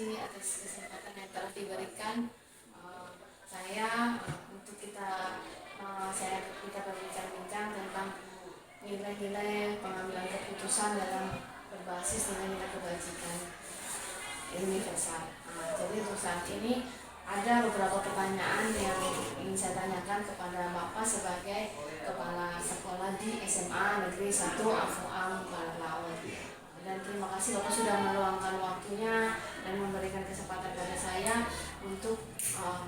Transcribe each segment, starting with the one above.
Atas kesempatan yang telah diberikan untuk kita berbincang-bincang tentang nilai-nilai pengambilan keputusan dalam berbasis nilai-nilai kebajikan universal. Jadi untuk saat ini ada beberapa pertanyaan yang ingin saya tanyakan kepada Bapak sebagai Kepala Sekolah di SMA Negeri 1 Afuang Barat Laut. Dan terima kasih Bapak sudah meluangkan waktunya dan memberikan kesempatan pada saya untuk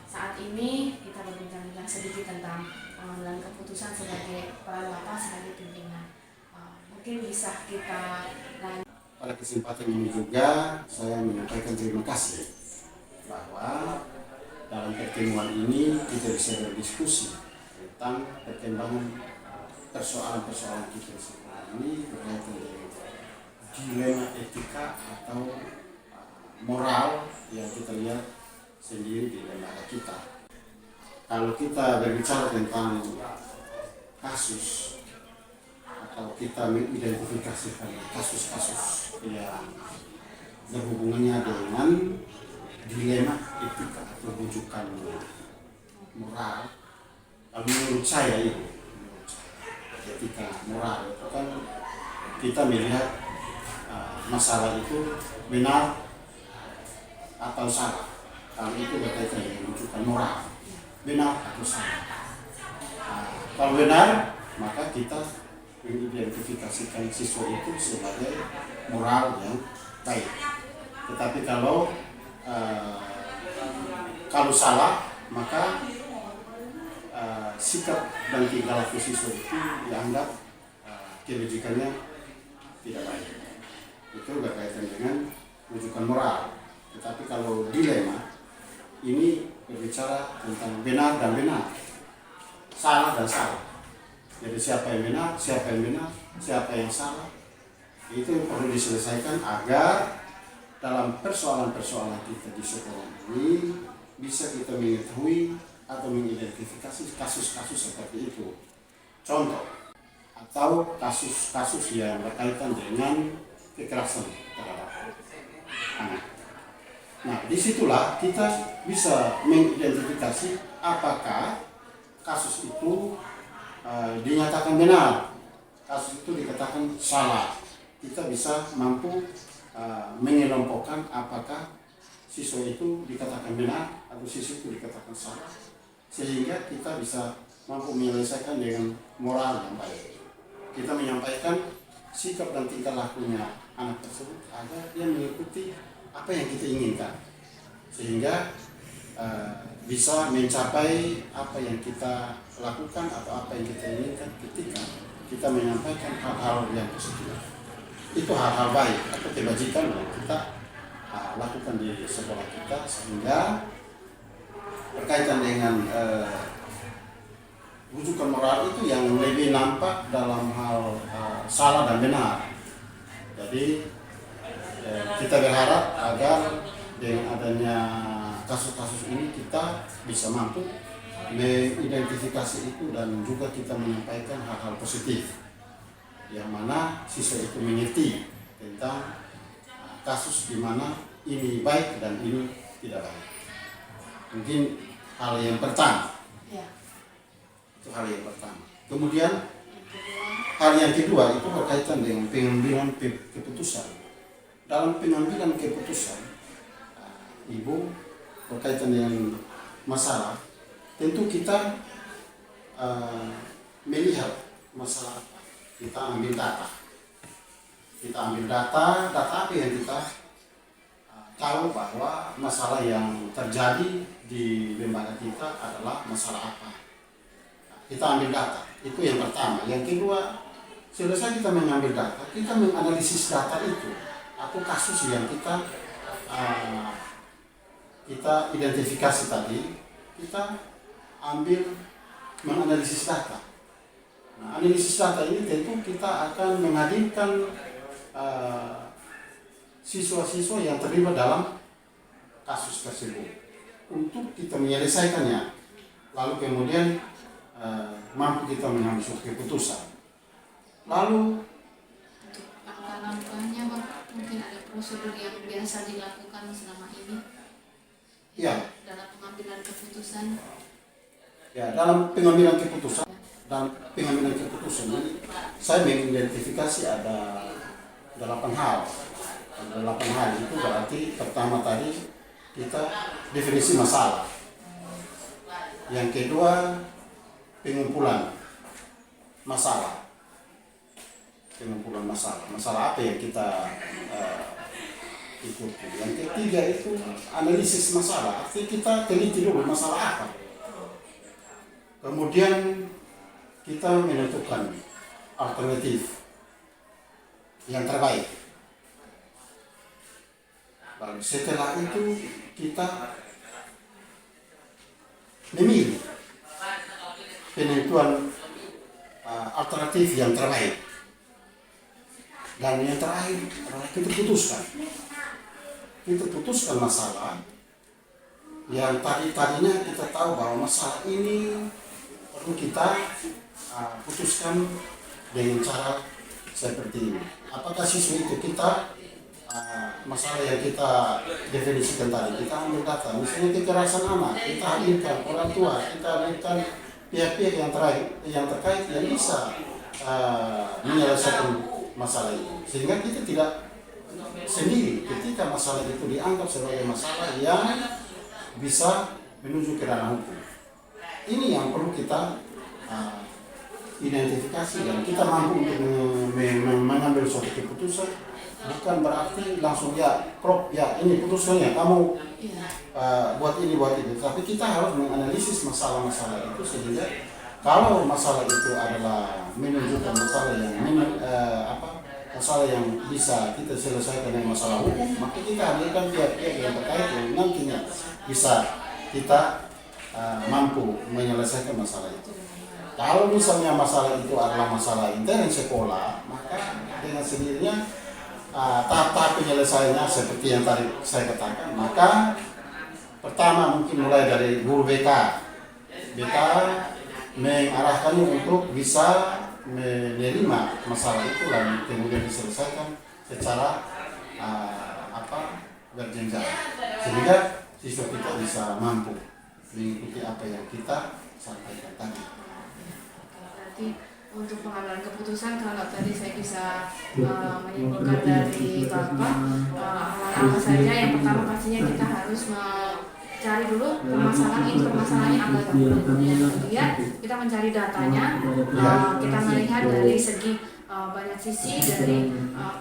saat ini kita berbincang-bincang sedikit tentang pengambilan keputusan sebagai peran Bapak sebagai pimpinan. Mungkin bisa kita lanjut. Pada kesempatan ini juga saya menyampaikan terima kasih bahwa dalam pertemuan ini kita bisa berdiskusi tentang perkembangan persoalan-persoalan kita sekarang ini berkaitan dengan dilema etika atau moral yang kita lihat sendiri di lembaga kita. Kalau kita berbicara tentang kasus atau kita mengidentifikasi kasus-kasus yang berhubungannya dengan dilema etika atau rujukan moral, kalau menurut saya etika moral itu kan kita melihat masalah itu benar atau salah. Kalau itu berkaitan dengan rujukan moral, benar atau salah. Kalau benar, maka kita mengidentifikasikan siswa itu sebagai moral yang baik. Tetapi kalau salah, maka sikap dan tingkah laku siswa itu dianggap kebajikannya tidak baik. Itu berkaitan dengan rujukan moral. Tetapi kalau dilema ini berbicara tentang benar dan benar, salah dan salah. Jadi siapa yang benar, siapa yang salah, itu perlu diselesaikan agar dalam persoalan-persoalan kita di sekolah ini bisa kita mengetahui atau mengidentifikasi kasus-kasus seperti itu. Contoh, atau kasus-kasus yang berkaitan dengan kekerasan terhadap anak. Nah, disitulah kita bisa mengidentifikasi apakah kasus itu dinyatakan benar, kasus itu dikatakan salah. Kita bisa mampu mengelompokkan apakah siswa itu dikatakan benar atau siswa itu dikatakan salah, sehingga kita bisa mampu menyelesaikan dengan moral yang baik. Kita menyampaikan sikap dan tingkah lakunya anak tersebut agar dia mengikuti apa yang kita inginkan, sehingga bisa mencapai apa yang kita lakukan atau apa yang kita inginkan ketika kita menyampaikan hal-hal yang positif. Itu hal-hal baik atau kebajikan yang kita lakukan di sekolah kita, sehingga berkaitan dengan rujukan moral itu yang lebih nampak dalam hal salah dan benar. Jadi kita berharap agar dengan adanya kasus-kasus ini kita bisa mampu mengidentifikasi itu dan juga kita menyampaikan hal-hal positif yang mana siswa itu mengerti tentang kasus di mana ini baik dan ini tidak baik. Mungkin hal yang pertama. Itu hal yang pertama. Kemudian hal yang kedua itu berkaitan dengan pengambilan keputusan. Dalam pengambilan keputusan, Ibu, berkaitan dengan masalah, tentu kita melihat masalah, kita ambil data. kita ambil data apa yang kita tahu bahwa masalah yang terjadi di lembaga kita adalah masalah apa. Kita ambil data, itu yang pertama. Yang kedua, selesai kita mengambil data, kita menganalisis data itu atau kasus yang kita identifikasi tadi, kita ambil menganalisis data. Nah, analisis data ini tentu kita akan menghadirkan siswa-siswa yang terlibat dalam kasus tersebut untuk kita menyelesaikannya, lalu kemudian mampu kita mengambil suatu keputusan. Lalu Untuk langkah-langkahnya Bapak, mungkin ada prosedur yang biasa dilakukan selama ini ya, dalam pengambilan keputusan. ya dalam pengambilan keputusan ini saya mengidentifikasi ada 8 hal. Ada 8 hal itu berarti pertama tadi kita definisi masalah. Yang kedua pengumpulan masalah. Masalah apa yang kita ikuti. Yang ketiga itu analisis masalah. Artinya kita teliti dulu masalah apa. Kemudian kita menentukan alternatif yang terbaik. Lalu setelah itu kita memilih penentuan alternatif yang terbaik. Dan yang terakhir adalah kita putuskan masalah yang tadinya kita tahu bahwa masalah ini perlu kita putuskan dengan cara seperti ini. Apakah siswa itu kita masalah yang kita definisikan tadi, kita ambil data, misalnya kekerasan anak, kita hadirkan orang tua, kita hadirkan pihak-pihak yang terkait yang bisa menyelesaikan masalah itu, sehingga kita tidak sendiri ketika masalah itu dianggap sebagai masalah yang bisa menuju ke ranah hukum. Ini yang perlu kita identifikasi dan kita mampu untuk mengambil suatu keputusan. Bukan berarti langsung ini putusannya kamu buat ini, tapi kita harus menganalisis masalah-masalah itu sehingga kalau masalah itu adalah menunjukkan masalah yang bisa kita selesaikan dengan masalah hukum, maka kita hadirkan pihak-pihak yang terkait yang nantinya bisa kita mampu menyelesaikan masalah itu. Kalau misalnya masalah itu adalah masalah intern sekolah, maka dengan sendirinya tahap-tahap penyelesaiannya seperti yang tadi saya katakan. Maka pertama mungkin mulai dari guru BK mengarahkannya untuk bisa menerima masalah itu dan kemudian diselesaikan secara berjenjang sehingga siswa kita bisa mampu mengikuti apa yang kita sampaikan tadi. Berarti untuk pengambilan keputusan, kalau tadi saya bisa menyimpulkan dari Bapak, apa saja yang pertama pastinya kita harus cari dulu permasalahannya apa dulu. Kemudian kita mencari datanya, kita melihat dari segi banyak sisi,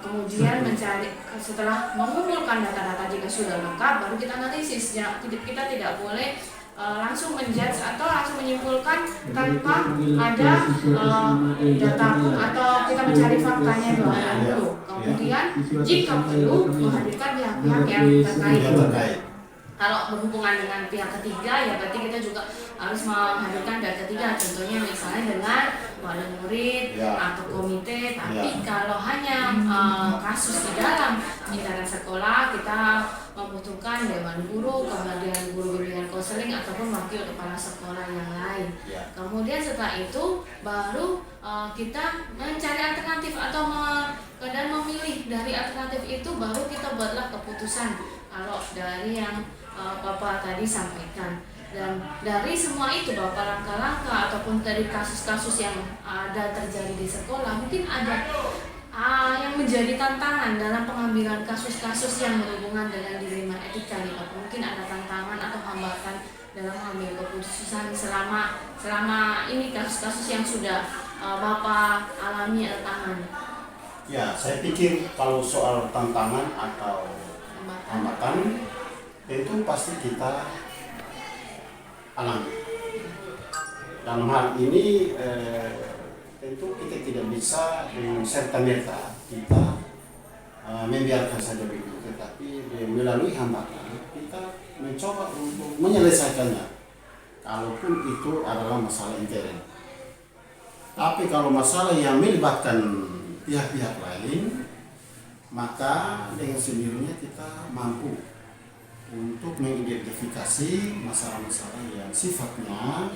kemudian mencari setelah mengumpulkan data-data jika sudah lengkap baru kita analisis. Kita tidak boleh langsung menjudge atau langsung menyimpulkan tanpa ada data atau kita mencari faktanya dulu. Kemudian jika perlu menghadirkan pihak-pihak yang terkait. Kalau berhubungan dengan pihak ketiga, ya berarti kita juga harus menghadirkan pihak ketiga. Contohnya misalnya dengan wali murid atau komite. Tapi kalau hanya kasus di dalam lingkaran sekolah, kita membutuhkan dewan guru, kemudian guru bimbingan konseling ataupun wakil kepala sekolah yang lain. Kemudian setelah itu baru kita mencari alternatif atau dan memilih dari alternatif itu, baru kita buatlah keputusan. Kalau dari yang Bapak tadi sampaikan, dan dari semua itu Bapak langkah-langkah ataupun dari kasus-kasus yang ada terjadi di sekolah, mungkin ada yang menjadi tantangan dalam pengambilan kasus-kasus yang berhubungan dengan dilema etika nih Bapak. Mungkin ada tantangan atau hambatan dalam mengambil keputusan selama ini kasus-kasus yang sudah Bapak alami atau tangani. Ya, saya pikir kalau soal tantangan atau hambatan itu pasti kita alami. Dalam hal ini tentu kita tidak bisa dengan serta-merta kita membiarkan saja begitu, tetapi melalui hambatan kita mencoba untuk menyelesaikannya. Kalaupun itu adalah masalah intern. Tapi kalau masalah yang melibatkan pihak-pihak lain, maka dengan sendirinya kita mampu untuk mengidentifikasi masalah-masalah yang sifatnya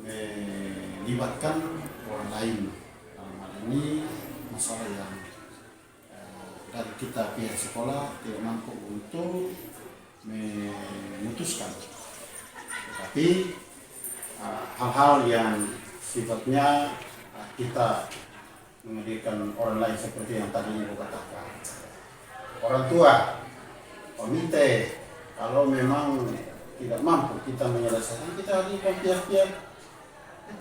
melibatkan orang lain. Dalam hal ini masalah yang dari kita pihak sekolah tidak mampu untuk memutuskan. Tetapi hal-hal yang sifatnya kita menghadirkan orang lain seperti yang tadi Ibu katakan, orang tua, komite, kalau memang tidak mampu kita menyelesaikan, kita hadirkan pihak-pihak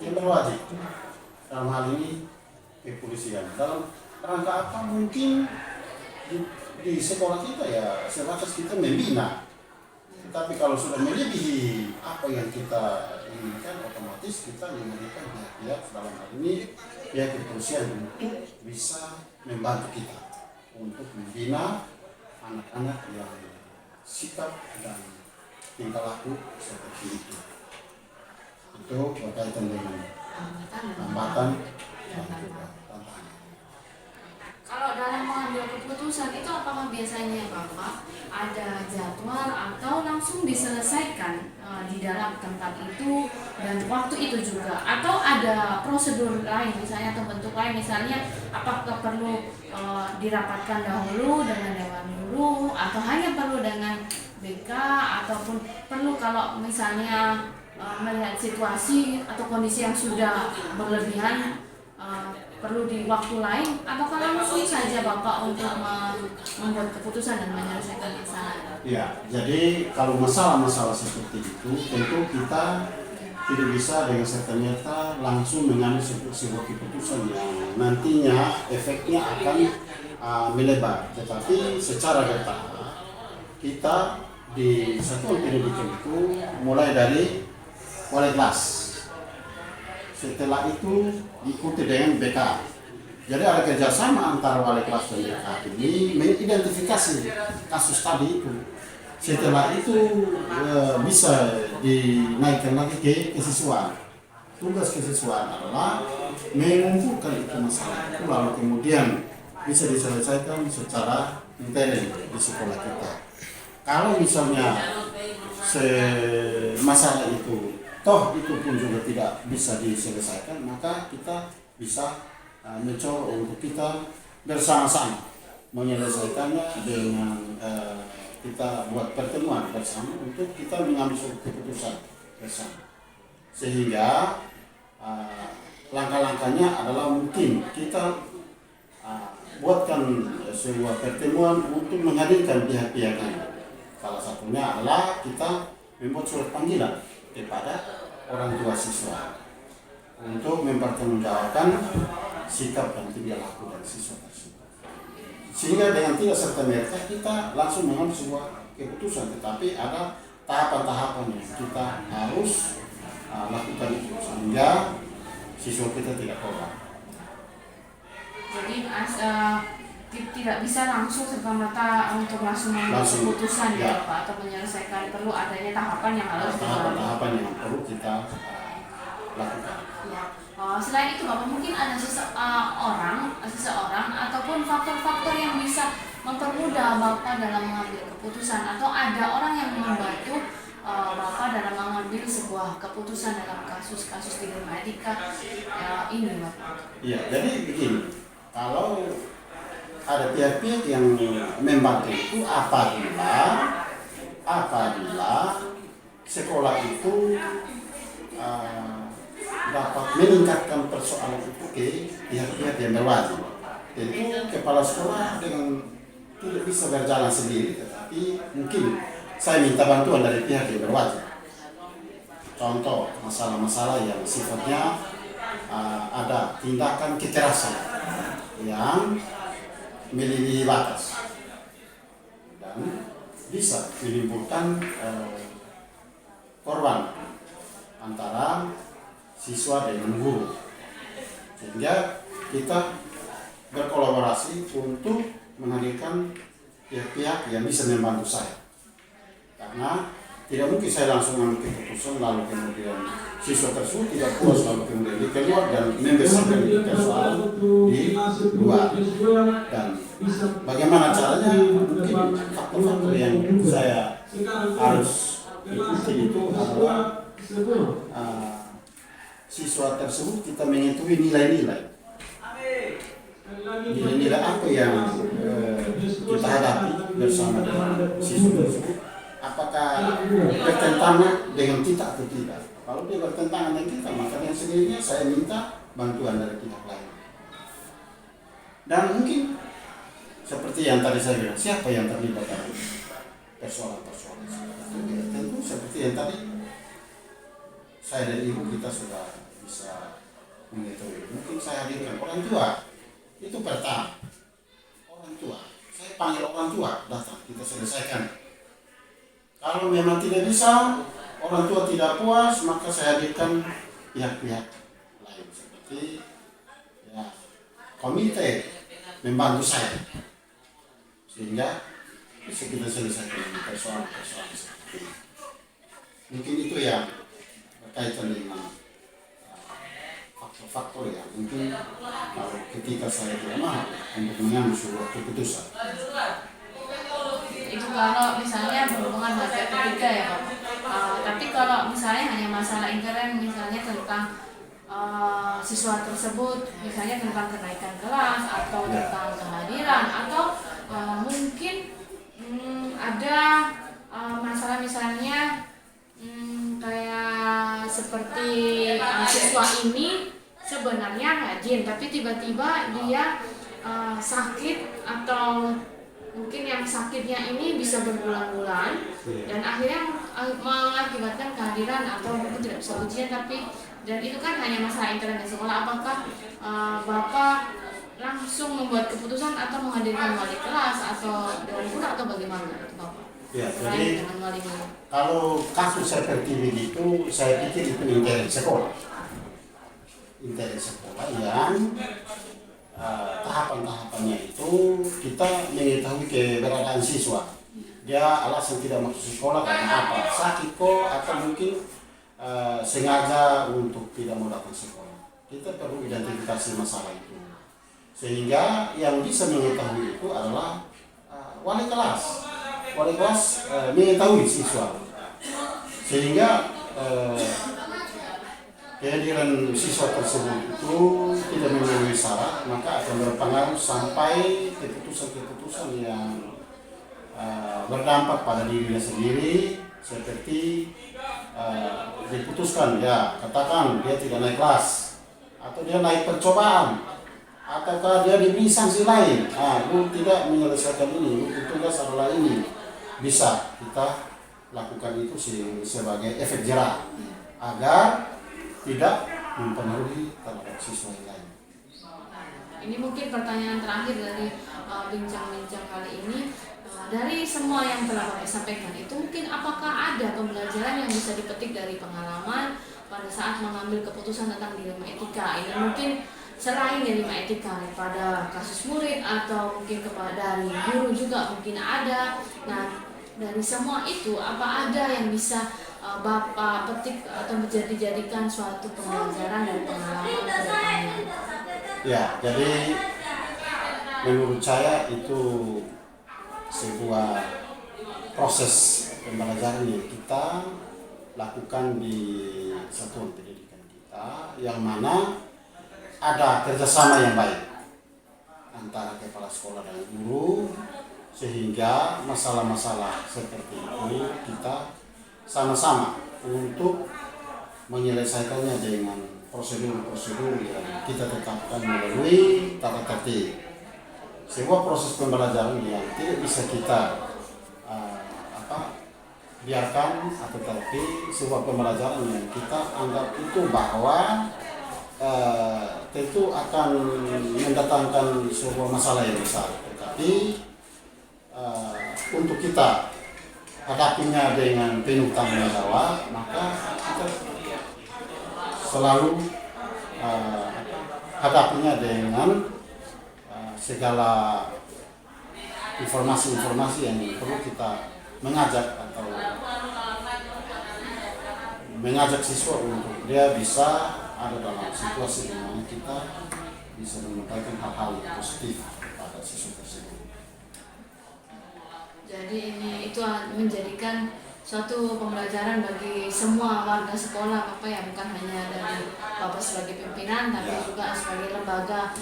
yang berwajib. Dalam hal ini kepolisian. Dalam rangka apa? Mungkin di sekolah kita ya sebatas kita membina. Tapi kalau sudah melebihi apa yang kita inginkan, otomatis kita menghadirkan pihak-pihak dalam hal ini pihak kepolisian untuk bisa membantu kita untuk membina anak-anak yang sikap dan tingkah laku seperti itu. Itu berkaitan dengan hambatan dan juga tantangan. Kalau dalam mengambil keputusan itu apakah biasanya Bapak ada jadwal atau langsung diselesaikan di dalam tempat itu dan waktu itu juga, atau ada prosedur lain misalnya atau bentuk lain, misalnya apakah perlu dirapatkan dahulu dengan dewan guru atau hanya perlu dengan BK, ataupun perlu kalau misalnya melihat situasi atau kondisi yang sudah berlebihan perlu di waktu lain, atau kalau langsung saja Bapak untuk membuat keputusan dan menyelesaikan masalah? Ya, jadi kalau masalah-masalah seperti itu tentu kita tidak bisa dengan serta-merta langsung mengambil sebuah keputusan yang nantinya efeknya akan melebar. Tetapi secara bertahap kita di satuan pendidikan itu mulai dari wali kelas. Setelah itu diikuti dengan BK. Jadi ada kerjasama antara wali kelas dan BK ini mengidentifikasi kasus tadi itu. Setelah itu bisa dinaikkan lagi ke kesiswaan. Tugas kesiswaan adalah mengumpulkan itu masalah itu lalu kemudian bisa diselesaikan secara intern di sekolah kita. Kalau misalnya masalah itu toh itu pun juga tidak bisa diselesaikan, maka kita bisa mencoba untuk kita bersama-sama menyelesaikannya dengan kita buat pertemuan bersama untuk kita mengambil suatu keputusan bersama. Sehingga langkah-langkahnya adalah mungkin kita buatkan sebuah pertemuan untuk menghadirkan pihak-pihak lain. Salah satunya adalah kita membuat surat panggilan kepada orang tua siswa untuk mempertanggungjawabkan sikap dan tingkah laku dari siswa tersebut. Sehingga dengan tidak serta-merta kita langsung mengambil sebuah keputusan, tetapi ada tahapan-tahapan yang kita harus lakukan itu sehingga siswa kita tidak korban. Jadi tidak bisa langsung serta-merta untuk langsung mengambil keputusan ya Pak, atau menyelesaikan, perlu adanya tahapan yang harus dilalui. Tahapan yang perlu kita lakukan. Ya. Selain itu Bapak, mungkin ada seseorang ataupun faktor-faktor yang bisa mempermudah Bapak dalam mengambil keputusan, atau ada orang yang membantu Bapak dalam mengambil sebuah keputusan dalam kasus-kasus di Medika ini Bapak? Iya, jadi begini, kalau ada pihak-pihak yang membantu itu apabila sekolah itu dapat meningkatkan persoalan itu ke pihak-pihak yang berwajib. Tentu kepala sekolah dengan tidak bisa berjalan sendiri, tetapi mungkin saya minta bantuan dari pihak yang berwajib. Contoh masalah-masalah yang sifatnya ada tindakan kekerasan yang melebihi batas dan bisa menimbulkan korban antara siswa dengan guru, sehingga kita berkolaborasi untuk menghadirkan pihak-pihak yang bisa membantu saya, karena tidak mungkin saya langsung mengambil keputusan lalu kemudian siswa tersebut tidak puas lalu kemudian dia keluar dan membersihkan persoalan di luar. Dan bagaimana caranya, mungkin faktor-faktor yang saya harus ikuti itu adalah siswa tersebut kita mengetahui nilai-nilai apa yang kita hadapi bersama dengan siswa tersebut. Apakah bertentangan dengan kita atau tidak? Kalau dia bertentangan dengan kita, maka dengan sendirinya saya minta bantuan dari pihak lain. Dan mungkin seperti yang tadi saya bilang, siapa yang terlibat dalam persoalan-persoalan itu? Tentu seperti yang tadi saya dan ibu kita sudah bisa mengetahui. Mungkin saya hadirkan orang tua, itu pertama. Orang tua, saya panggil orang tua, datang, kita selesaikan. Kalau memang tidak bisa, orang tua tidak puas, maka saya hadirkan pihak-pihak lain seperti ya, komite membantu saya, sehingga bisa kita selesaikan persoalan-persoalan seperti ini. Mungkin itu yang berkaitan dengan faktor-faktor yang mungkin kalau ketika saya tidak mau untuk mengambil sebuah keputusan. Itu kalau misalnya berhubungan dengan ketiga ya Pak. Tapi kalau misalnya hanya masalah intern, misalnya tentang siswa tersebut, misalnya tentang kenaikan kelas atau tentang kehadiran atau mungkin ada masalah misalnya kayak seperti siswa ini sebenarnya rajin tapi tiba-tiba dia sakit atau mungkin yang sakitnya ini bisa berbulan-bulan dan akhirnya mengakibatkan kehadiran atau mungkin tidak bisa ujian, tapi dan itu kan hanya masalah intern di sekolah. Apakah Bapak langsung membuat keputusan atau menghadirkan wali kelas atau dewan guru atau bagaimana itu Bapak? Ya, Selain jadi dengan wali guru. kalau kasus seperti begitu, saya pikir itu intern sekolah. Intern sekolah yang tahapan-tahapannya itu kita mengetahui keberadaan siswa. Dia alasan tidak masuk sekolah karena apa? Sakit kok atau mungkin sengaja untuk tidak mau datang sekolah. Kita perlu identifikasi masalah itu. Sehingga yang bisa mengetahui itu adalah wali kelas. Wali kelas mengetahui siswa. Sehingga kehadiran siswa tersebut itu tidak memenuhi syarat, maka akan berpengaruh sampai keputusan-keputusan yang berdampak pada dirinya sendiri, seperti diputuskan ya katakan dia tidak naik kelas atau dia naik percobaan ataukah dia diberi sanksi lain, lu tidak menyelesaikan ini, lu tugas adalah ini, bisa kita lakukan itu sebagai efek jerah agar tidak mempengaruhi terhadap siswa yang lain. Ini mungkin pertanyaan terakhir dari bincang-bincang kali ini. Dari semua yang telah Bapak sampaikan itu, mungkin apakah ada pembelajaran yang bisa dipetik dari pengalaman pada saat mengambil keputusan tentang dilema etika? Ini mungkin selain dilema etika pada kasus murid atau mungkin kepada dari guru juga mungkin ada. Nah, dari semua itu apa ada yang bisa Bapak petik atau dijadikan suatu pembelajaran dan pengalaman ke depannya? Ya, jadi menurut saya itu sebuah proses pembelajaran yang kita lakukan di satuan pendidikan kita, yang mana ada kerjasama yang baik antara kepala sekolah dan guru, sehingga masalah-masalah seperti itu kita sama-sama untuk menyelesaikannya dengan prosedur-prosedur yang kita tetapkan melalui tata tertib. Sebuah proses pembelajaran yang tidak bisa kita biarkan, atau tetapi sebuah pembelajaran yang kita anggap itu bahwa tentu akan mendatangkan sebuah masalah yang besar Tetapi untuk kita hadapinya dengan penuh tanggung jawab, maka kita selalu hadapinya dengan segala informasi-informasi yang perlu kita mengajak siswa untuk dia bisa ada dalam situasi di mana kita bisa menyampaikan hal-hal yang positif pada siswa tersebut. Jadi itu menjadikan suatu pembelajaran bagi semua warga sekolah, Bapak ya, bukan hanya dari Bapak sebagai pimpinan, tapi juga sebagai lembaga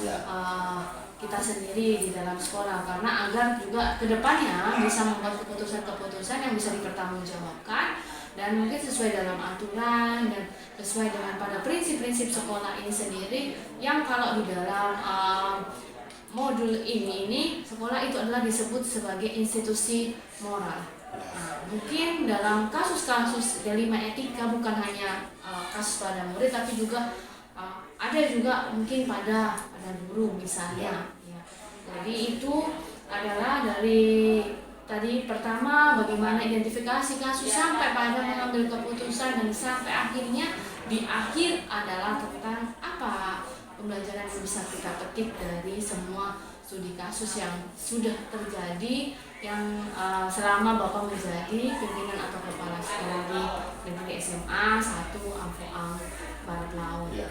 kita sendiri di dalam sekolah, karena agar juga kedepannya bisa membuat keputusan-keputusan yang bisa dipertanggungjawabkan dan mungkin sesuai dalam aturan dan sesuai dengan pada prinsip-prinsip sekolah ini sendiri, yang kalau di dalam modul ini sekolah itu adalah disebut sebagai institusi moral. Nah, mungkin dalam kasus-kasus delima etika bukan hanya kasus pada murid, tapi juga ada juga mungkin pada guru misalnya. Ya. Jadi itu adalah dari tadi pertama bagaimana identifikasi kasus sampai pada mengambil keputusan, dan sampai akhirnya di akhir adalah tentang apa pembelajaran yang bisa kita petik dari semua studi kasus yang sudah terjadi yang selama Bapak menjadi pimpinan atau kepala sekolah di negeri SMA 1 Ampoang Barat Laut. Ya.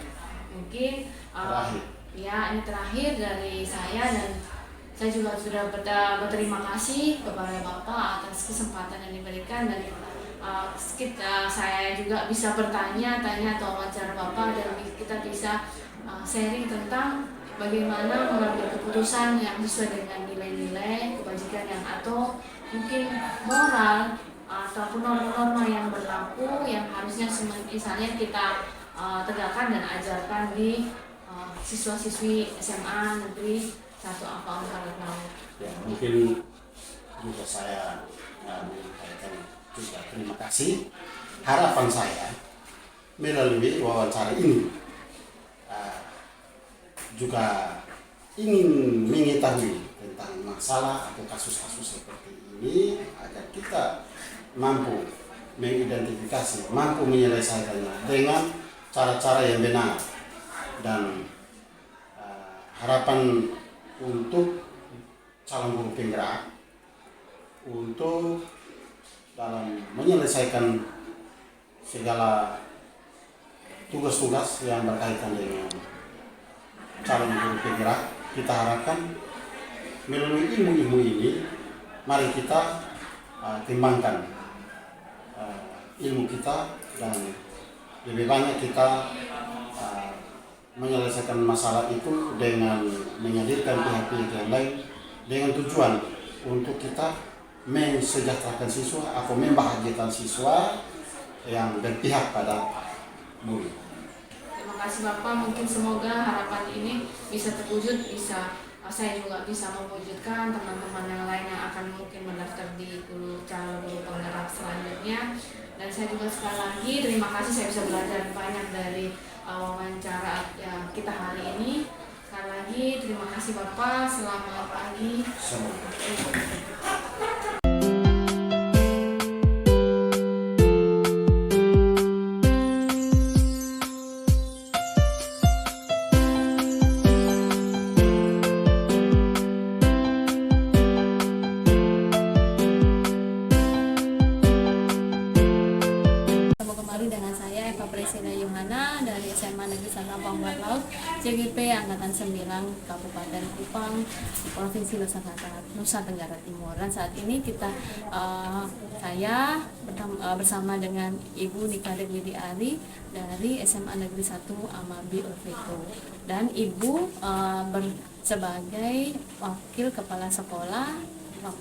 Mungkin terakhir. ini terakhir dari saya, dan saya juga sudah berterima kasih kepada Bapak atas kesempatan yang diberikan, dan saya juga bisa bertanya atau wawancara Bapak, dan kita bisa sharing tentang bagaimana mengambil keputusan yang sesuai dengan nilai-nilai kebajikan yang atau mungkin moral ataupun norma-norma yang berlaku yang harusnya misalnya kita tegakkan dan ajarkan di siswa-siswi SMA Negeri 1 Ampoang Barat Laut. Ya, mungkin juga saya menyampaikan juga terima kasih. Harapan saya melalui wawancara ini juga ingin mengetahui tentang masalah atau kasus-kasus seperti ini agar kita mampu mengidentifikasi, mampu menyelesaikannya dengan cara-cara yang benar, dan harapan untuk calon guru penggerak untuk dalam menyelesaikan segala tugas-tugas yang berkaitan dengan calon guru penggerak, kita harapkan melalui ilmu-ilmu ini mari kita kembangkan ilmu kita, dan lebih banyak kita menyelesaikan masalah itu dengan menghadirkan pihak-pihak yang lain dengan tujuan untuk kita mensejahterakan siswa atau membahagiakan siswa yang berpihak pada murid. Terima kasih Bapak, mungkin semoga harapan ini bisa terwujud, saya juga bisa mewujudkan teman-teman yang lain yang akan mungkin mendaftar di calon guru penggerak selanjutnya. Dan saya juga sekali lagi terima kasih, saya bisa belajar banyak dari wawancara yang kita hari ini. Sekali lagi terima kasih Bapak, selamat pagi. Dengan saya Eva Presida Yohana dari SMA Negeri 1 Ampoang Barat Laut, CGP Angkatan 9 Kabupaten Kupang, Provinsi Nusa Tenggara Timur. Dan saat ini saya bersama dengan Ibu Nikade Widi Ari dari SMA Negeri 1 Amabi Urveto, dan Ibu sebagai wakil kepala sekolah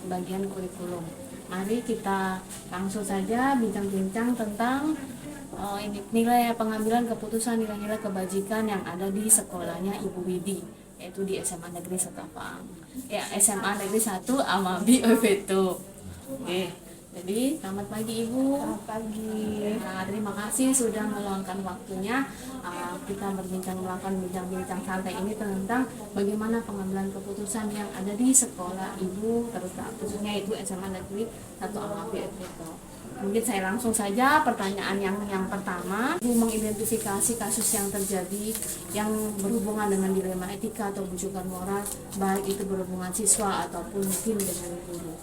bagian kurikulum. Mari kita langsung saja bincang-bincang tentang nilai pengambilan keputusan nilai-nilai kebajikan yang ada di sekolahnya Ibu Widi, yaitu di SMA Negeri 1 Ampoang. SMA Negeri 1 Amabi Urveto. Oke. Jadi selamat pagi Ibu. Selamat pagi. Nah, terima kasih sudah meluangkan waktunya. Kita melakukan bincang-bincang santai ini tentang bagaimana pengambilan keputusan yang ada di sekolah Ibu, terutama khususnya Ibu SMA Negeri 1 Al-Wafi Epito. Mungkin saya langsung saja pertanyaan yang pertama. Ibu mengidentifikasi kasus yang terjadi yang berhubungan dengan dilema etika atau bujukan moral, baik itu berhubungan siswa ataupun mungkin dengan guru.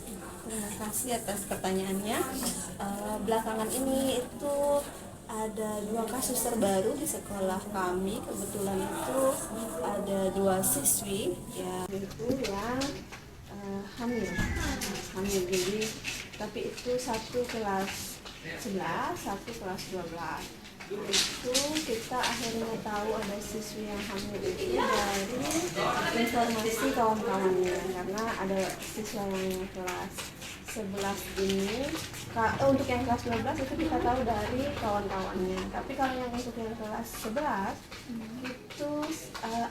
Terima kasih atas pertanyaannya. Belakangan ini itu ada 2 kasus terbaru di sekolah kami. Kebetulan itu ada 2 siswi yang hamil. Jadi tapi itu satu kelas 11, satu kelas 12. Itu kita akhirnya tahu ada siswi yang hamil itu dari informasi kawan-kawannya, karena ada siswa yang kelas 11 ini untuk yang kelas 12 itu kita tahu dari kawan-kawannya, tapi kalau yang untuk yang kelas 11 itu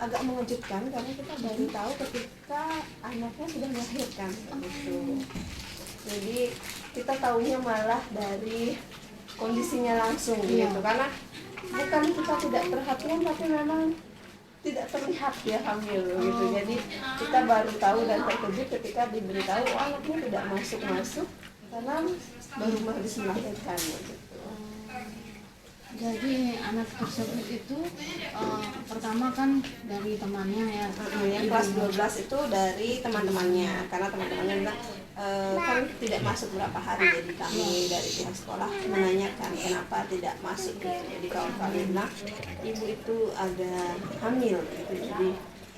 agak mengejutkan karena kita baru tahu ketika anaknya sudah melahirkan gitu. Jadi kita tahunya malah dari kondisinya langsung gitu, karena bukan kita tidak perhatian tapi memang tidak terlihat dia hamil gitu. Jadi kita baru tahu dan terkejut ketika diberitahu anaknya tidak masuk karena baru habis melahirkan gitu. Jadi anak tersebut itu pertama kan dari temannya ya. Yang kelas 12 itu dari teman-temannya, karena teman-temannya bilang kan tidak masuk berapa hari, jadi kami dari pihak sekolah menanyakan kenapa tidak masuk gitu. Jadi kawan-kawan bilang ibu itu ada hamil gitu. Jadi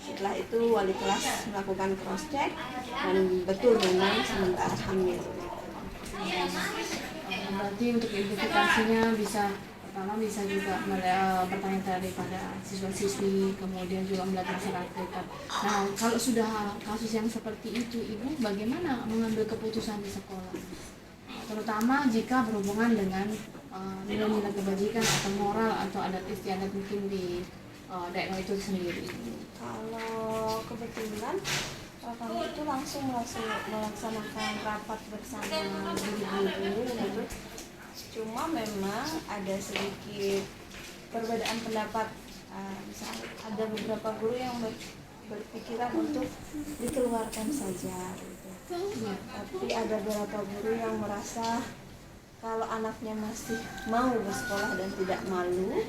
setelah itu wali kelas melakukan cross check dan betul memang sementara hamil. Berarti untuk identifikasinya bisa juga bertanya daripada siswa-siswi, kemudian juga melihat masyarakat. Nah, kalau sudah kasus yang seperti itu, Ibu bagaimana mengambil keputusan di sekolah? Terutama jika berhubungan dengan nilai-nilai kebajikan atau moral atau adat istiadat mungkin di daerah itu sendiri. Kalau kebetulan kami itu langsung melaksanakan rapat bersama guru-guru gitu. Cuma memang ada sedikit perbedaan pendapat. Misalnya ada beberapa guru yang berpikiran untuk dikeluarkan saja gitu. Tapi ada beberapa guru yang merasa kalau anaknya masih mau bersekolah dan tidak malu,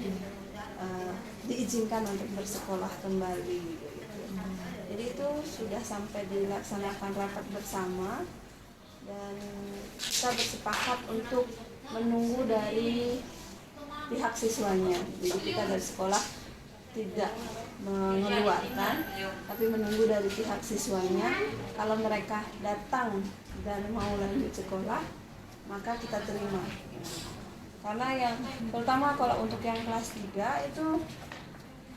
diizinkan untuk bersekolah kembali gitu. Jadi itu sudah sampai dilaksanakan rapat bersama dan kita bersepakat untuk menunggu dari pihak siswanya. Jadi kita dari sekolah tidak mengeluarkan, tapi menunggu dari pihak siswanya. Kalau mereka datang dan mau lanjut sekolah, maka kita terima. Karena yang terutama kalau untuk yang kelas 3 itu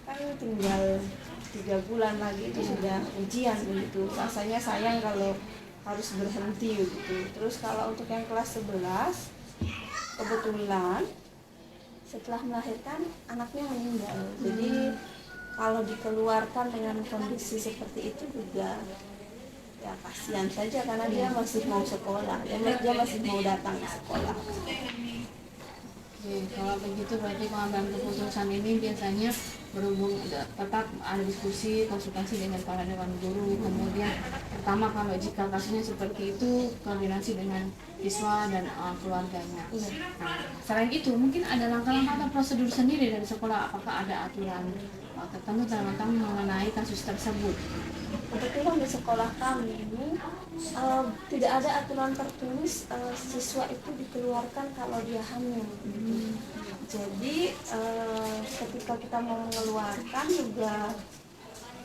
kan tinggal 3 bulan lagi itu sudah ujian begitu. Rasanya sayang kalau harus berhenti gitu. Terus kalau untuk yang kelas 11 kebetulan setelah melahirkan anaknya meninggal. Jadi kalau dikeluarkan dengan kondisi seperti itu juga ya kasihan saja, karena dia masih mau sekolah, dia masih mau datang ke sekolah. Oke, kalau begitu berarti pengambilan keputusan ini biasanya berhubung tetap ada diskusi, konsultasi dengan para dewan guru. Kemudian pertama kalau jika kasusnya seperti itu koordinasi dengan siswa dan keluarganya. Nah, selain itu mungkin ada langkah-langkah atau prosedur sendiri dari sekolah, apakah ada aturan tertentu tentang mengenai kasus tersebut? Kebetulan di sekolah kami ini tidak ada aturan tertulis siswa itu dikeluarkan kalau dia hamil. Jadi ketika kita mau mengeluarkan juga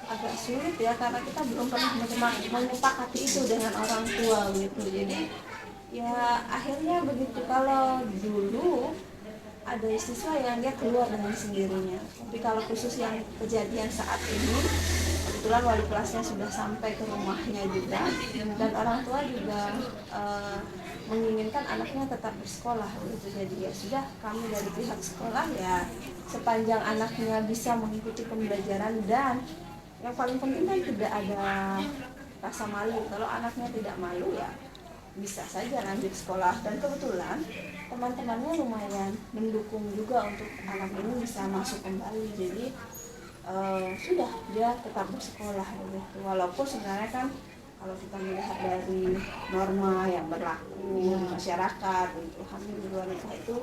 agak sulit ya, karena kita belum pernah menyepakati itu dengan orang tua gitu. Jadi ya akhirnya begitu. Kalau dulu ada siswa yang dia keluar dengan sendirinya, tapi kalau khusus yang kejadian saat ini kebetulan wali kelasnya sudah sampai ke rumahnya juga, dan orang tua juga menginginkan anaknya tetap bersekolah gitu. Jadi ya sudah, kami dari pihak sekolah ya sepanjang anaknya bisa mengikuti pembelajaran dan yang paling penting kan tidak ada rasa malu. Kalau anaknya tidak malu ya bisa saja lanjut sekolah, dan kebetulan teman-temannya lumayan mendukung juga untuk anak ini bisa masuk kembali. Jadi sudah dia tetap bersekolah gitu. Walaupun sebenarnya kan kalau kita melihat dari norma yang berlaku di masyarakat untuk hamil di luar nikah itu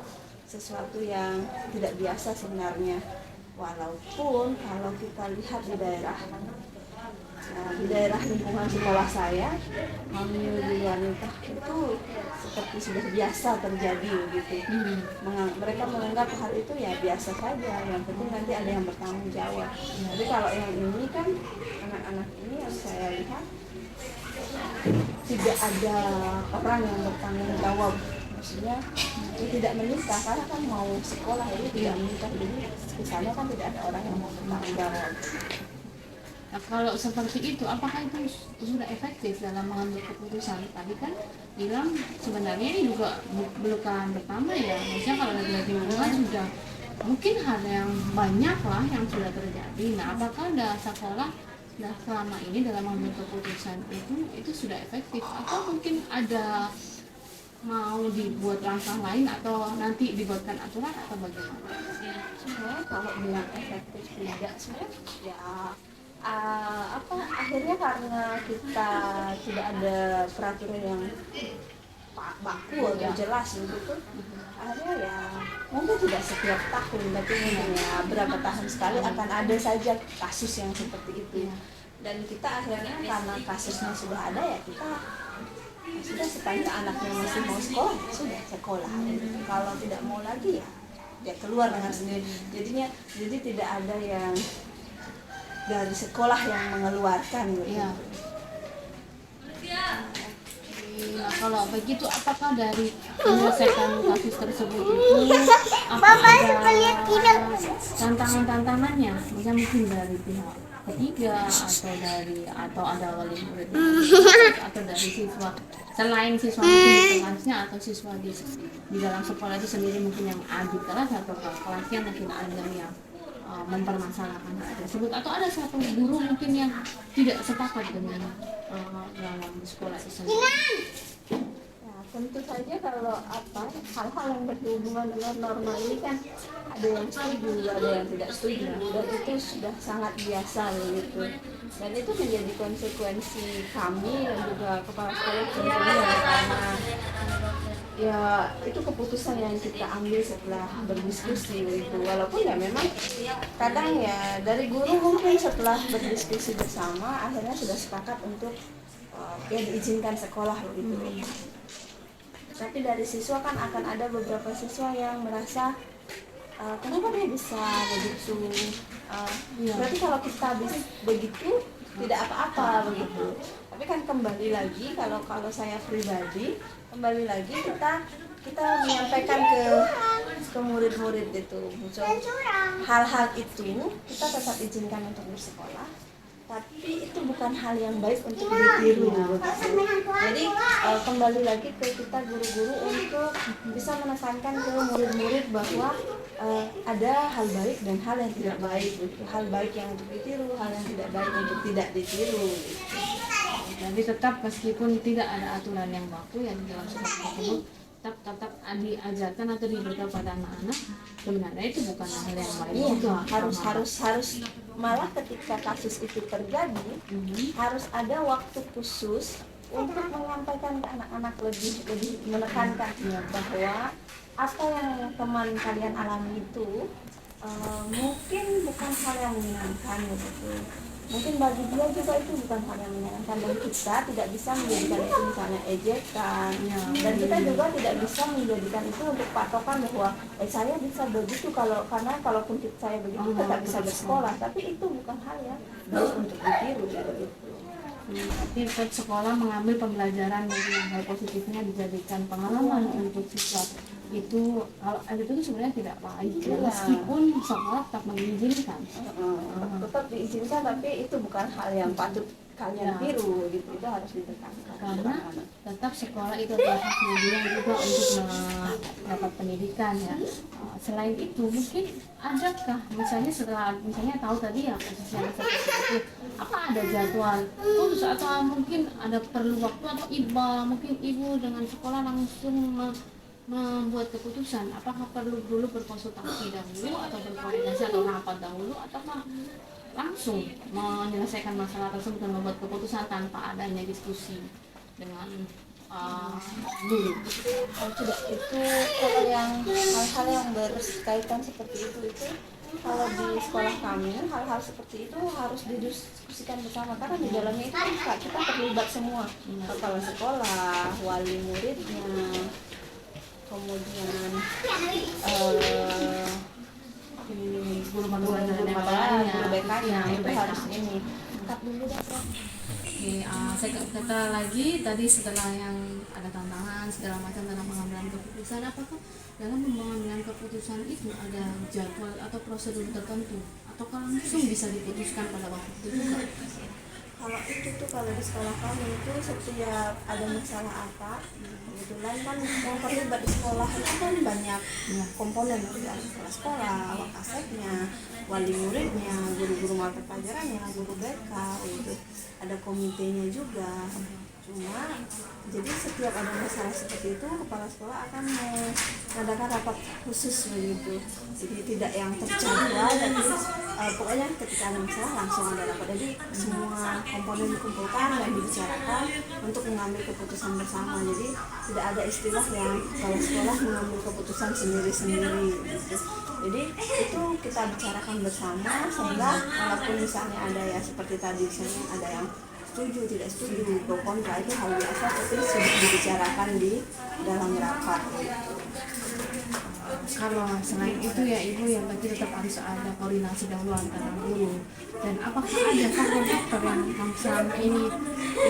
sesuatu yang tidak biasa sebenarnya. Walaupun kalau kita lihat di daerah lingkungan sekolah saya, hamil di luar nikah itu seperti sudah biasa terjadi gitu. Mereka menganggap hal itu ya biasa saja, yang penting nanti ada yang bertanggung jawab. Tapi kalau yang ini kan, anak-anak ini yang saya lihat tidak ada orang yang bertanggung jawab. Maksudnya tidak menikah karena kan mau sekolah, ini tidak menikah, jadi misalnya kan tidak ada orang yang mau bertanggung jawab. Nah, kalau seperti itu, apakah itu sudah efektif dalam mengambil keputusan? Tadi kan bilang sebenarnya ini juga bukan pertama ya, maksudnya kalau lagi-lagi kan sudah mungkin hal yang banyak lah yang sudah terjadi. Nah, apakah ada sekolah selama ini dalam mengambil keputusan itu sudah efektif, atau mungkin ada mau dibuat langkah lain atau nanti dibuatkan aturan atau bagaimana? Sebenarnya kalau bilang efektif tidak, sebenarnya ya akhirnya karena kita tidak ada peraturan yang baku atau jelas gitu, akhirnya ya mungkin tidak setiap tahun, tapi mungkin ya berapa tahun sekali akan ada saja kasus yang seperti itu. Dan kita akhirnya karena kasusnya sudah ada, ya kita sudah, sepanjang anaknya masih mau sekolah, sudah sekolah. Kalau tidak mau lagi ya dia keluar dengan sendiri. Jadi tidak ada yang dari sekolah yang mengeluarkan gitu. Nah, kalau begitu apakah dari menyelesaikan kasus tersebut itu apa ada tantangannya? Misalnya mungkin dari pihak ketiga atau ada wali murid atau dari siswa, selain siswa mungkin di kelasnya atau siswa di dalam sekolah itu sendiri mungkin yang adu kelas, atau kelasnya mungkin ada yang mempermasalahkan hal tersebut, atau ada satu guru mungkin yang tidak sepakat dengan dalam sekolah itu sendiri. Ya, tentu saja kalau hal-hal yang berhubungan dengan norma ini kan ada yang setuju, ada yang tidak setuju, dan itu sudah sangat biasa begitu. Dan itu menjadi konsekuensi kami dan juga kepala sekolah tentunya, karena ya itu keputusan yang kita ambil setelah berdiskusi gitu. Walaupun ya memang kadang ya dari guru mungkin setelah berdiskusi bersama akhirnya sudah sepakat untuk ya diizinkan sekolah begitu. Tapi dari siswa kan akan ada beberapa siswa yang merasa kenapa dia bisa begitu, berarti kalau kita bisa begitu tidak apa-apa begitu. Tapi kan kembali lagi, kalau saya pribadi, kembali lagi kita menyampaikan ke murid-murid itu, hal-hal itu kita tetap izinkan untuk bersekolah, tapi itu bukan hal yang baik untuk ditiru. Jadi kembali lagi ke kita guru-guru untuk bisa menekankan ke murid-murid bahwa ada hal baik dan hal yang tidak baik. Hal baik yang untuk ditiru, hal yang tidak baik untuk tidak ditiru. Jadi tetap meskipun tidak ada aturan yang baku yang di dalam sekolah tersebut, tetap diajarkan atau diberikan pada anak-anak sebenarnya itu bukan hal yang baik. Iya, harus malah ketika kasus itu terjadi harus ada waktu khusus untuk menyampaikan ke anak-anak, lebih menekankan bahwa apa yang teman kalian alami itu mungkin bukan hal yang menyenangkan gitu. Mungkin bagi dia juga itu bukan hal yang menyenangkan, dan kita tidak bisa menjadikan itu misalnya ejekan, dan kita juga tidak bisa menjadikan itu untuk patokan bahwa saya bisa begitu karena kalaupun saya begitu tetap bisa bersekolah. Tapi itu bukan hal yang baik untuk ditiru gitu. Tapi tetap sekolah mengambil pembelajaran dari hal positifnya, dijadikan pengalaman untuk siswa. Itu kalau itu sebenarnya tidak baik ya, meskipun sekolah tetap mengizinkan. Tetap diizinkan, tapi itu bukan hal yang patut kalian biru gitu, itu harus ditekankan karena tetap sekolah itu adalah haknya dia juga untuk mendapat pendidikan ya. Selain itu mungkin adakah misalnya setelah misalnya tahu tadi ya posisinya seperti itu, apa ada jadwal khusus atau mungkin ada perlu waktu atau mungkin ibu dengan sekolah langsung membuat keputusan, apakah perlu dulu berkonsultasi dahulu atau berkoordinasi atau rapat dahulu ataukah langsung menyelesaikan masalah tersebut dan membuat keputusan tanpa adanya diskusi dengan dulu. Tidak, itu kalau yang hal-hal yang berkaitan seperti itu kalau di sekolah kami hal-hal seperti itu harus didiskusikan bersama, karena di dalamnya itu kita terlibat semua, kepala sekolah, wali muridnya, kemudian Guru mata guru BK-nya itu BK. harus ini. Cut dulu deh, Prof. Oke, saya kata lagi tadi setelah yang ada tantangan segala macam dalam pengambilan keputusan, apakah dalam pengambilan keputusan itu ada jadwal atau prosedur tertentu atau langsung bisa diputuskan pada waktu itu juga? Kalau itu tuh kalau di sekolah kami itu setiap ada masalah apa kebetulan kan yang terlibat di sekolah itu kan banyak komponen, ada kepala sekolah, wakasetnya, wali muridnya, guru-guru mata pelajarannya, guru BK, itu ada komitenya juga. Cuma jadi setiap ada masalah seperti itu kepala sekolah akan mengadakan rapat khusus begitu, jadi tidak yang terjadwal, tapi pokoknya ketika ada masalah langsung ada rapat, jadi semua komponen dikumpulkan dan dibicarakan untuk mengambil keputusan bersama. Jadi tidak ada istilah yang kepala sekolah mengambil keputusan sendiri-sendiri gitu. Jadi itu kita bicarakan bersama sehingga walaupun misalnya ada ya seperti tadi misalnya ada yang setuju, tidak setuju, pro kontra, itu hal biasa, tapi sudah dibicarakan di dalam rapat gitu. Kalau selain itu ya Ibu yang tadi tetap harus ada koordinasi dahulu antara guru, dan apakah ada faktor-faktor yang selama ini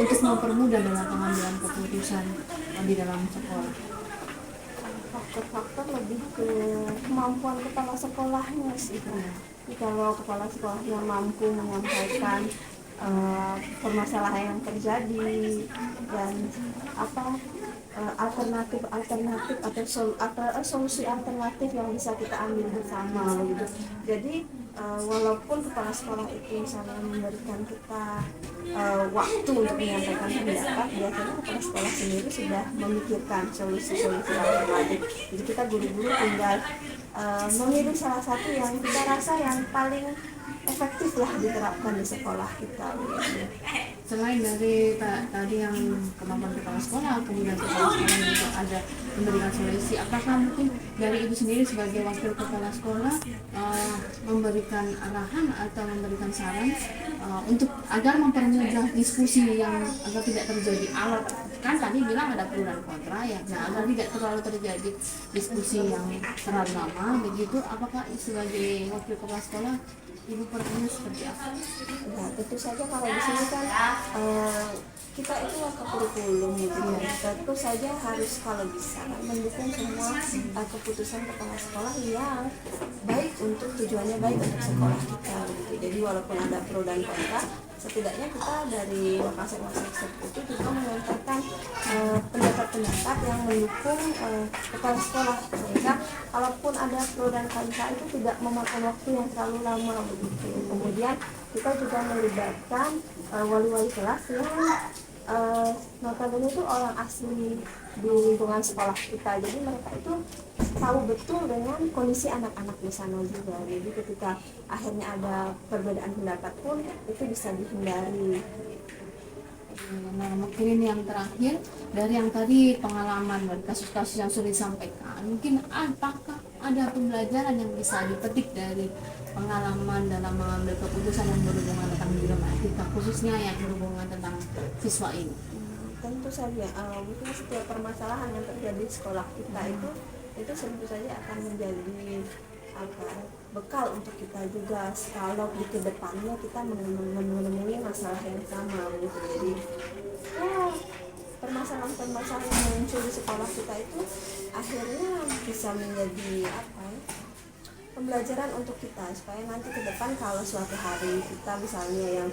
untuk mempermudah dalam pengambilan keputusan di dalam sekolah? Faktor-faktor lebih ke kemampuan kepala sekolahnya sih. Jadi kalau kepala sekolahnya mampu menyampaikan permasalahan yang terjadi dan alternatif atau solusi alternatif yang bisa kita ambil bersama gitu. Jadi walaupun kepala sekolah itu misalnya memberikan kita waktu untuk menyampaikan pendapat, biasanya kepala sekolah sendiri sudah memikirkan solusi-solusi alternatif. Jadi kita guru-guru tinggal memilih salah satu yang kita rasa yang paling efektif lah diterapkan di sekolah kita. Selain dari tadi yang kemampuan kepala sekolah, kemudian kepala sekolah juga ada memberikan solusi, apakah mungkin dari Ibu sendiri sebagai wakil kepala sekolah memberikan arahan atau memberikan saran untuk agar mempermudah diskusi yang agar tidak terjadi alat, kan tadi bilang ada pro dan kontra ya, nah agar tidak terlalu terjadi diskusi yang terlalu lama begitu, apakah sebagai wakil kepala sekolah Ibu pertanyaan seperti apa? Ya, tentu saja kalau di sini kan kita itu ke kurikulum gitu ya. Tentu saja harus kalau bisa mendukung semua keputusan kepala sekolah yang baik untuk tujuannya baik untuk sekolah kita gitu. Jadi walaupun ada pro dan kontra, setidaknya kita dari Wakasek-Wakasek itu juga menyampaikan pendapat-pendapat yang mendukung kepala sekolah, sehingga kalaupun ada pro dan kontra itu tidak memakan waktu yang terlalu lama begitu. Kemudian kita juga melibatkan wali-wali kelas yang notabene itu orang asli di lingkungan sekolah kita, jadi mereka itu tahu betul dengan kondisi anak-anak di sana juga. Jadi ketika akhirnya ada perbedaan pendapat pun itu bisa dihindari. Nah, mungkin ini yang terakhir dari yang tadi pengalaman dari kasus-kasus yang sudah disampaikan, mungkin apakah ada pembelajaran yang bisa dipetik dari pengalaman dalam mengambil keputusan yang berhubungan tentang dilematika, khususnya yang berhubungan tentang siswa ini? Tentu saja, mungkin setiap permasalahan yang terjadi di sekolah kita itu tentu saja akan menjadi bekal untuk kita juga kalau di kedepannya kita menemui masalah yang sama gitu. Jadi permasalahan-permasalahan yang muncul di sekolah kita itu akhirnya bisa menjadi pembelajaran untuk kita, supaya nanti ke depan kalau suatu hari kita misalnya yang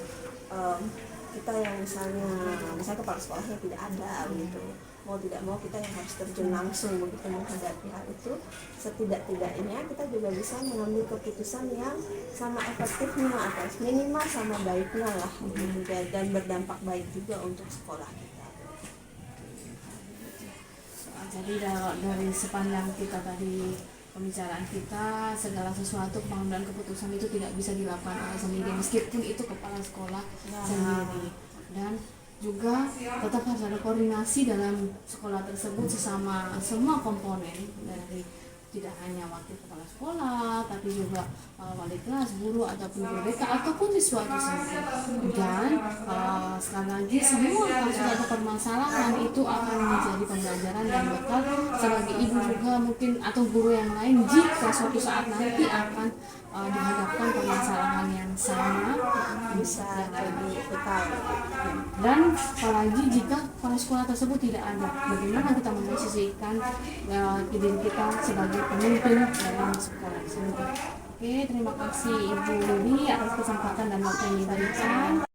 kita yang misalnya kepala sekolahnya tidak ada gitu, mau tidak mau kita yang harus terjun langsung begitu menghadapi hal itu. Setidak-tidaknya kita juga bisa mengambil keputusan yang sama efektifnya atau minimal sama baiknya lah gitu, dan berdampak baik juga untuk sekolah kita. Jadi dari sepanjang kita tadi pembicaraan kita, segala sesuatu pengambilan keputusan itu tidak bisa dilakukan oleh sendiri meskipun itu kepala sekolah sendiri, dan juga tetap harus ada koordinasi dalam sekolah tersebut sesama semua komponen, dari tidak hanya wakil kepala sekolah tapi juga wali kelas, guru ataupun guru BK ataupun siswa itu sendiri. Dan sekali lagi semua kasus atau permasalahan itu akan menjadi pembelajaran dan bekal sebagai ibu juga mungkin atau guru yang lain jika suatu saat nanti akan dihadapkan permasalahan yang sama Bisa jadi bekal. dan apalagi jika kepala sekolah tersebut tidak ada, bagaimana kita memposisikan diri kita sebagai pemimpin dalam sekolah tersebut. Oke, terima kasih Ibu Lili atas kesempatan dan waktu yang diberikan.